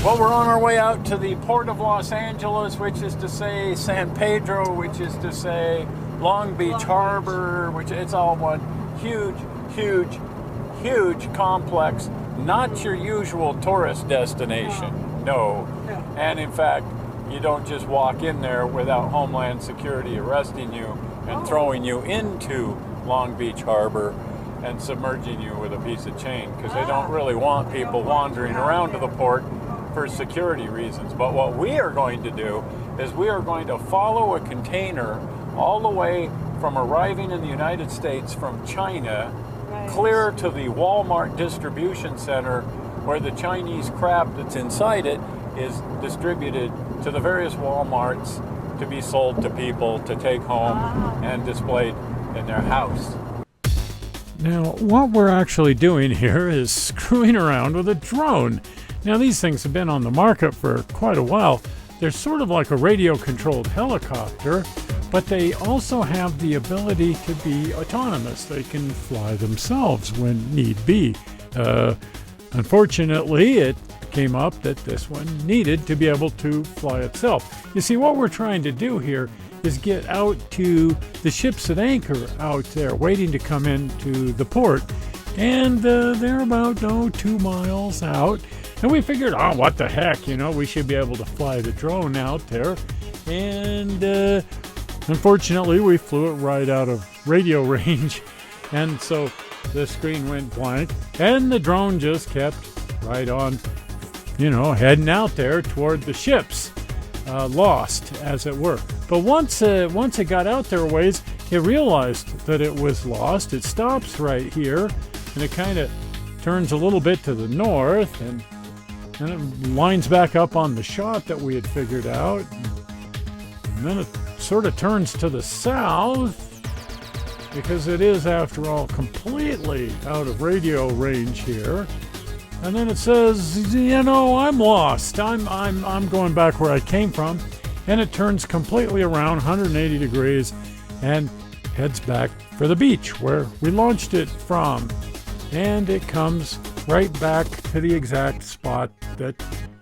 Well, we're on our way out to the Port of Los Angeles, which is to say San Pedro, which is to say Long Beach Harbor, which it's all one huge, huge, huge complex. Not your usual tourist destination, no. And in fact, you don't just walk in there without Homeland Security arresting you and throwing you into Long Beach Harbor and submerging you with a piece of chain, because they don't really want people wandering around to the port for security reasons. But what we are going to do is we are going to follow a container all the way from arriving in the United States from China, clear to the Walmart distribution center, where the Chinese crap that's inside it is distributed to the various Walmarts to be sold to people to take home and displayed in their house. Now, what we're actually doing here is screwing around with a drone. Now, these things have been on the market for quite a while. They're sort of like a radio-controlled helicopter, but they also have the ability to be autonomous. They can fly themselves when need be. Unfortunately, it came up that this one needed to be able to fly itself. You see, what we're trying to do here is get out to the ships at anchor out there, waiting to come into the port. And they're about 2 miles out. And we figured, what the heck, we should be able to fly the drone out there. And unfortunately, we flew it right out of radio range. And so the screen went blank. And the drone just kept right on, heading out there toward the ships. Lost, as it were. But once it got out there a ways, it realized that it was lost. It stops right here, and it kind of turns a little bit to the north, and it lines back up on the shot that we had figured out. And then it sort of turns to the south, because it is, after all, completely out of radio range here. And then it says, I'm lost. I'm going back where I came from. And it turns completely around 180 degrees and heads back for the beach where we launched it from. And it comes right back to the exact spot that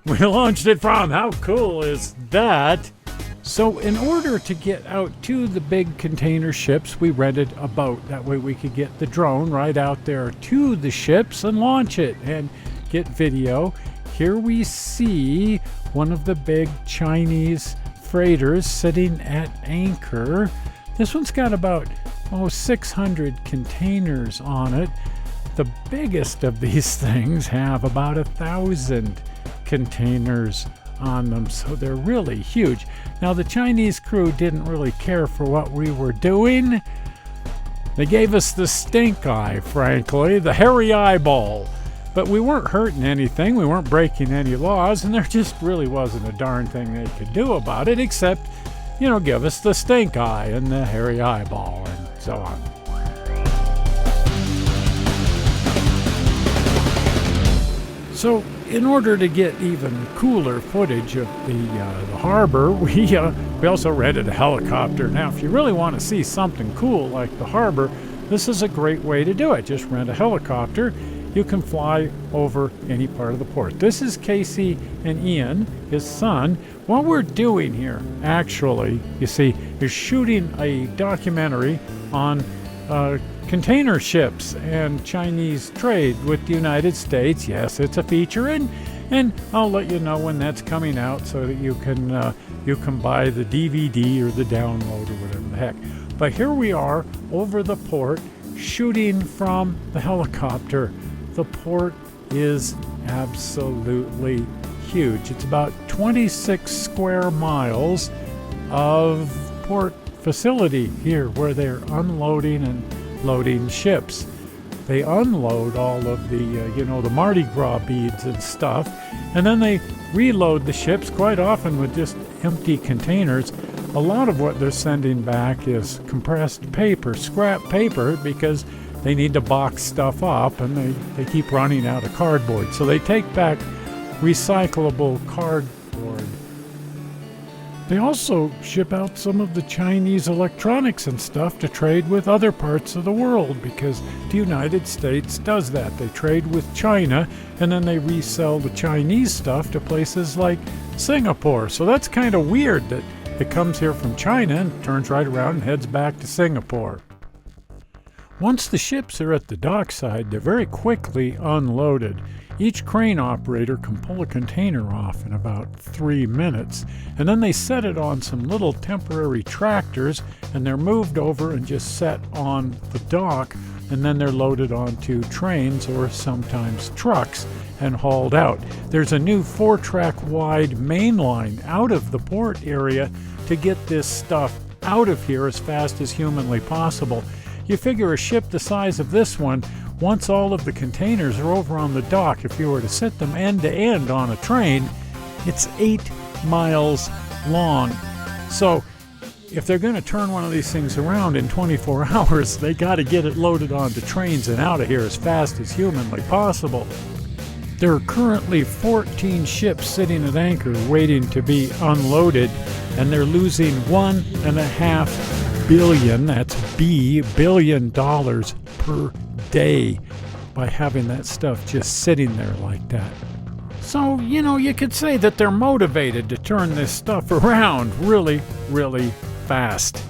we launched it from. How cool is that? So in order to get out to the big container ships, we rented a boat. That way we could get the drone right out there to the ships and launch it and get video. Here we see one of the big Chinese freighters sitting at anchor. This one's got about 600 containers on it. The biggest of these things have about 1,000 containers on them, so they're really huge. Now, the Chinese crew didn't really care for what we were doing. They gave us the stink eye, frankly, the hairy eyeball. But we weren't hurting anything, we weren't breaking any laws, and there just really wasn't a darn thing they could do about it except, give us the stink eye and the hairy eyeball and so on. So, in order to get even cooler footage of the harbor, we also rented a helicopter. Now, if you really want to see something cool like the harbor, this is a great way to do it. Just rent a helicopter. You can fly over any part of the port. This is Casey and Ian, his son. What we're doing here, actually, you see, is shooting a documentary on container ships and Chinese trade with the United States. Yes, it's a feature, and I'll let you know when that's coming out so that you can buy the DVD or the download or whatever the heck. But here we are over the port, shooting from the helicopter. The port is absolutely huge. It's about 26 square miles of port facility here where they're unloading and loading ships. They unload all of the, the Mardi Gras beads and stuff, and then they reload the ships quite often with just empty containers. A lot of what they're sending back is compressed paper, scrap paper, because they need to box stuff up, and they keep running out of cardboard. So they take back recyclable cardboard. They also ship out some of the Chinese electronics and stuff to trade with other parts of the world, because the United States does that. They trade with China, and then they resell the Chinese stuff to places like Singapore. So that's kind of weird that it comes here from China and turns right around and heads back to Singapore. Once the ships are at the dockside, they're very quickly unloaded. Each crane operator can pull a container off in about 3 minutes, and then they set it on some little temporary tractors, and they're moved over and just set on the dock, and then they're loaded onto trains or sometimes trucks and hauled out. There's a new 4-track wide main line out of the port area to get this stuff out of here as fast as humanly possible. You figure a ship the size of this one, once all of the containers are over on the dock, if you were to sit them end to end on a train, it's 8 miles long. So if they're going to turn one of these things around in 24 hours, they got to get it loaded onto trains and out of here as fast as humanly possible. There are currently 14 ships sitting at anchor waiting to be unloaded, and they're losing $1.5 billion, that's billion dollars per day by having that stuff just sitting there like that. So, you could say that they're motivated to turn this stuff around really, really fast.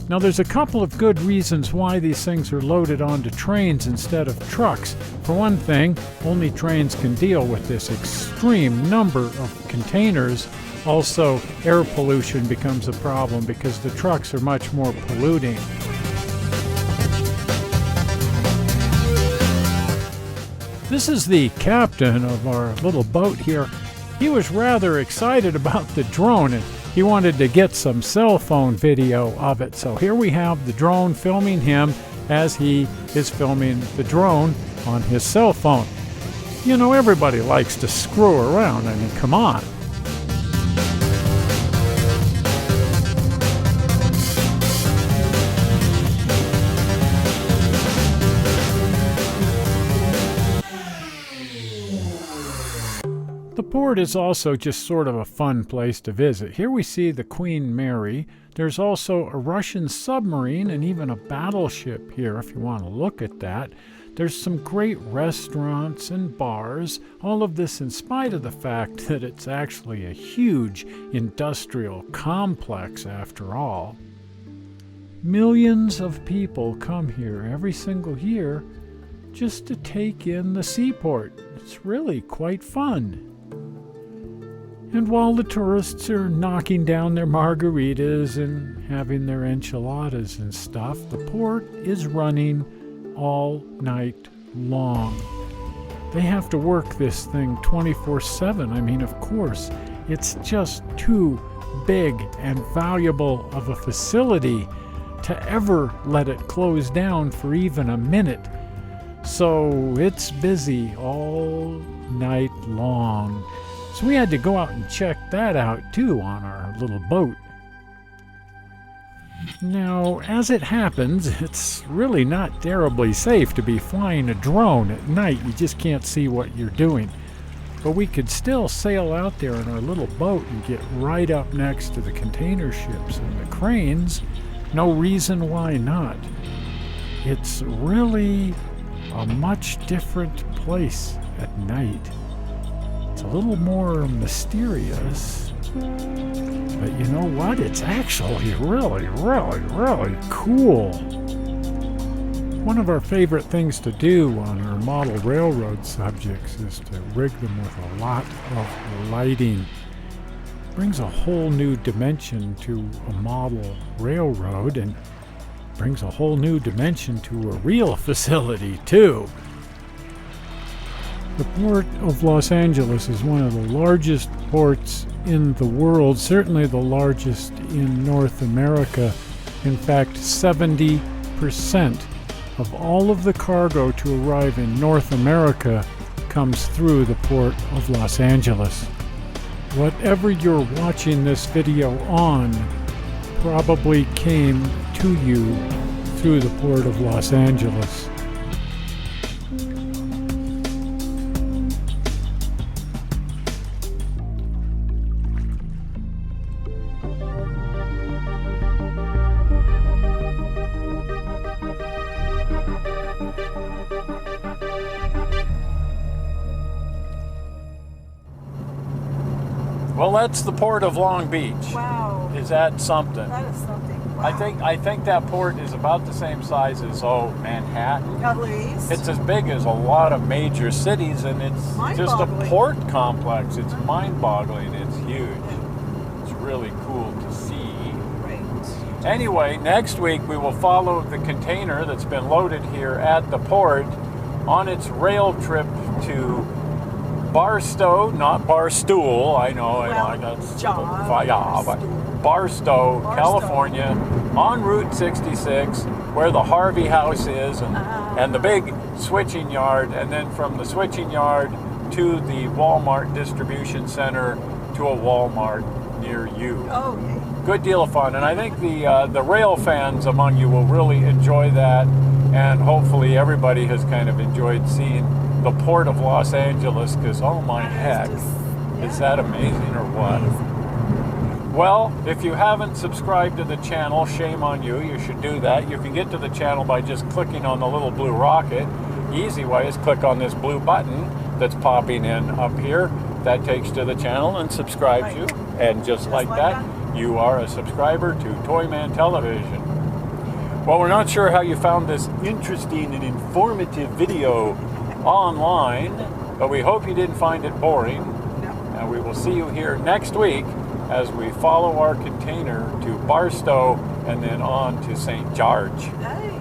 Now, there's a couple of good reasons why these things are loaded onto trains instead of trucks. For one thing, only trains can deal with this extreme number of containers. Also, air pollution becomes a problem because the trucks are much more polluting. This is the captain of our little boat here. He was rather excited about the drone, and he wanted to get some cell phone video of it. So here we have the drone filming him as he is filming the drone on his cell phone. Everybody likes to screw around. I mean, come on. The port is also just sort of a fun place to visit. Here we see the Queen Mary. There's also a Russian submarine and even a battleship here if you want to look at that. There's some great restaurants and bars, all of this in spite of the fact that it's actually a huge industrial complex after all. Millions of people come here every single year just to take in the Seaport. It's really quite fun. And while the tourists are knocking down their margaritas and having their enchiladas and stuff, the port is running all night long. They have to work this thing 24/7. I mean, of course, it's just too big and valuable of a facility to ever let it close down for even a minute. So it's busy all night long. So we had to go out and check that out too on our little boat. Now, as it happens, it's really not terribly safe to be flying a drone at night. You just can't see what you're doing. But we could still sail out there in our little boat and get right up next to the container ships and the cranes. No reason why not. It's really a much different place at night. It's a little more mysterious, but you know what? It's actually really, really, really cool. One of our favorite things to do on our model railroad subjects is to rig them with a lot of lighting. It brings a whole new dimension to a model railroad and brings a whole new dimension to a real facility too. The Port of Los Angeles is one of the largest ports in the world, certainly the largest in North America. In fact, 70% of all of the cargo to arrive in North America comes through the Port of Los Angeles. Whatever you're watching this video on probably came to you through the Port of Los Angeles. Well, that's the port of Long Beach. Wow. Is that something? That is something. Wow. I think that port is about the same size as Manhattan. At least. It's as big as a lot of major cities, and it's just a port complex. It's mind-boggling. It's huge. Yeah. It's really cool to see. Right. Anyway, next week we will follow the container that's been loaded here at the port on its rail trip to Barstow, not Barstool. I know, Well, that's Barstow, Barstow, California, on Route 66, where the Harvey House is, and the big switching yard, and then from the switching yard to the Walmart distribution center to a Walmart near you. Okay. Good deal of fun, and I think the rail fans among you will really enjoy that, and hopefully everybody has kind of enjoyed seeing the Port of Los Angeles, because oh my heck, is that amazing or what? Amazing. Well, if you haven't subscribed to the channel, shame on you. You should do that. You can get to the channel by just clicking on the little blue rocket. Easy way is click on this blue button that's popping in up here. That takes to the channel and subscribes you. And just like that, you are a subscriber to Toyman Television. Well, we're not sure how you found this interesting and informative video online, but we hope you didn't find it boring. No. And we will see you here next week as we follow our container to Barstow and then on to St. George. Hey.